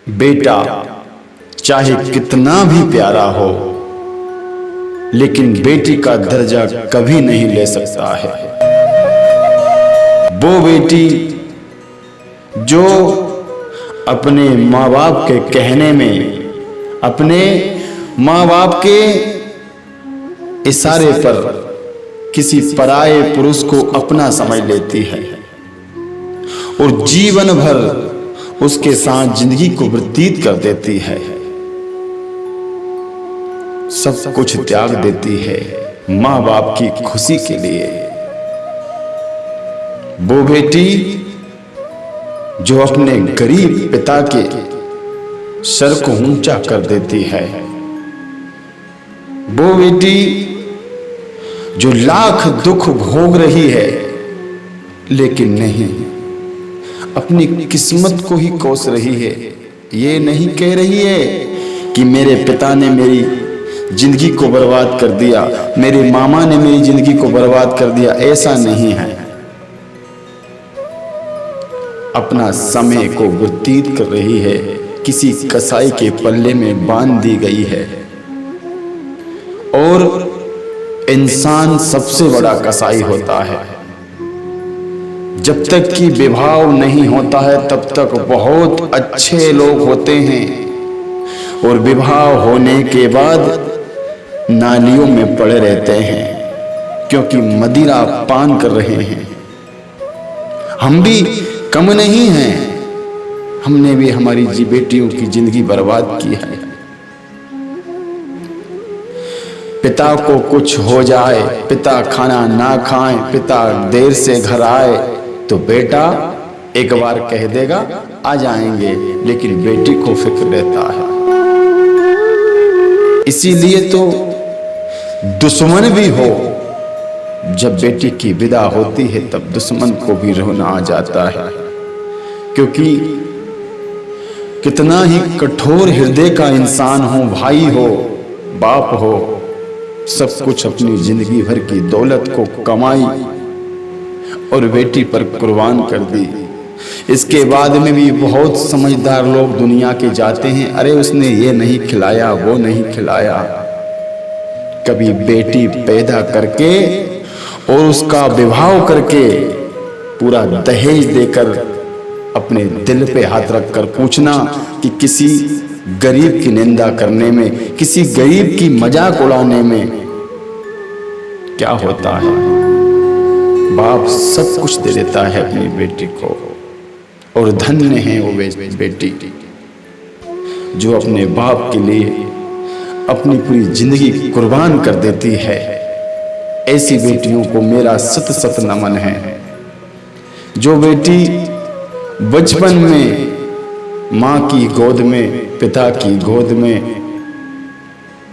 बेटा चाहे कितना भी प्यारा हो, लेकिन बेटी का दर्जा कभी नहीं ले सकता है। वो बेटी जो अपने माँ बाप के कहने में, अपने माँ बाप के इशारे पर किसी पराये पुरुष को अपना समझ लेती है और जीवन भर उसके साथ जिंदगी को व्यतीत कर देती है, सब कुछ त्याग देती है माँ बाप की खुशी के लिए। वो बेटी जो अपने गरीब पिता के सर को ऊंचा कर देती है, वो बेटी जो लाख दुख भोग रही है लेकिन नहीं, अपनी किस्मत को ही कोस रही है। ये नहीं कह रही है कि मेरे पिता ने मेरी जिंदगी को बर्बाद कर दिया, मेरे मामा ने मेरी जिंदगी को बर्बाद कर दिया, ऐसा नहीं है। अपना समय को व्यतीत कर रही है, किसी कसाई के पल्ले में बांध दी गई है। और इंसान सबसे बड़ा कसाई होता है। जब तक कि विवाह नहीं होता है तब तक बहुत अच्छे लोग होते हैं और विवाह होने के बाद नालियों में पड़े रहते हैं क्योंकि मदिरा पान कर रहे हैं। हम भी कम नहीं हैं, हमने भी हमारी बेटियों की जिंदगी बर्बाद की है। पिता को कुछ हो जाए, पिता खाना ना खाएं, पिता देर से घर आए तो बेटा एक बार कह देगा आ जाएंगे, लेकिन बेटी को फिक्र रहता है। इसीलिए तो दुश्मन भी हो, जब बेटी की विदा होती है तब दुश्मन को भी रोना आ जाता है, क्योंकि कितना ही कठोर हृदय का इंसान हो, भाई हो, बाप हो, सब कुछ अपनी जिंदगी भर की दौलत को कमाई और बेटी पर कुर्बान कर दी। इसके बाद में भी बहुत समझदार लोग दुनिया के जाते हैं, अरे उसने ये नहीं खिलाया, वो नहीं खिलाया। कभी बेटी पैदा करके और उसका विवाह करके पूरा दहेज देकर अपने दिल पे हाथ रखकर पूछना कि किसी गरीब की निंदा करने में, किसी गरीब की मजाक उड़ाने में क्या होता है। बाप सब कुछ दे देता है अपनी बेटी को, और धन्य है वो बेटी जो अपने बाप के लिए अपनी पूरी जिंदगी कुर्बान कर देती है। ऐसी बेटियों को मेरा सत सत नमन है। जो बेटी बचपन में माँ की गोद में, पिता की गोद में,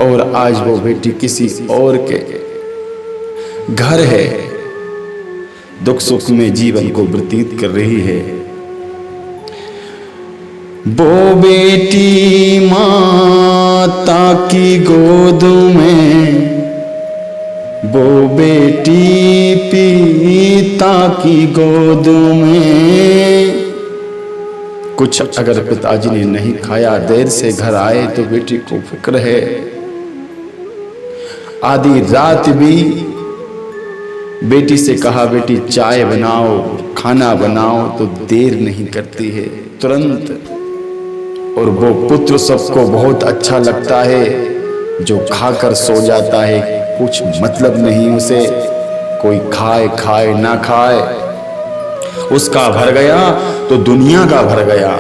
और आज वो बेटी किसी और के घर है, दुख सुख में जीवन को व्यतीत कर रही है। वो बेटी माता की गोद में, वो बेटी पिता की गोद में। कुछ अगर पिताजी ने नहीं खाया, देर से घर आए तो बेटी को फिक्र है। आधी रात भी बेटी से कहा बेटी चाय बनाओ, खाना बनाओ, तो देर नहीं करती है, तुरंत। और वो पुत्र सबको बहुत अच्छा लगता है जो खाकर सो जाता है, कुछ मतलब नहीं उसे, कोई खाए खाए ना खाए, उसका भर गया तो दुनिया का भर गया।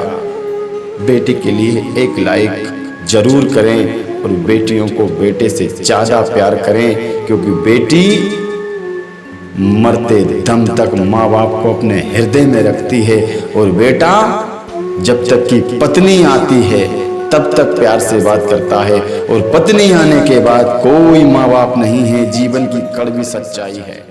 बेटी के लिए एक लाइक जरूर करें और बेटियों को बेटे से ज्यादा प्यार करें, क्योंकि बेटी मरते दम तक माँ बाप को अपने हृदय में रखती है, और बेटा जब तक कि पत्नी आती है तब तक प्यार से बात करता है, और पत्नी आने के बाद कोई माँ बाप नहीं है। जीवन की कड़वी सच्चाई है।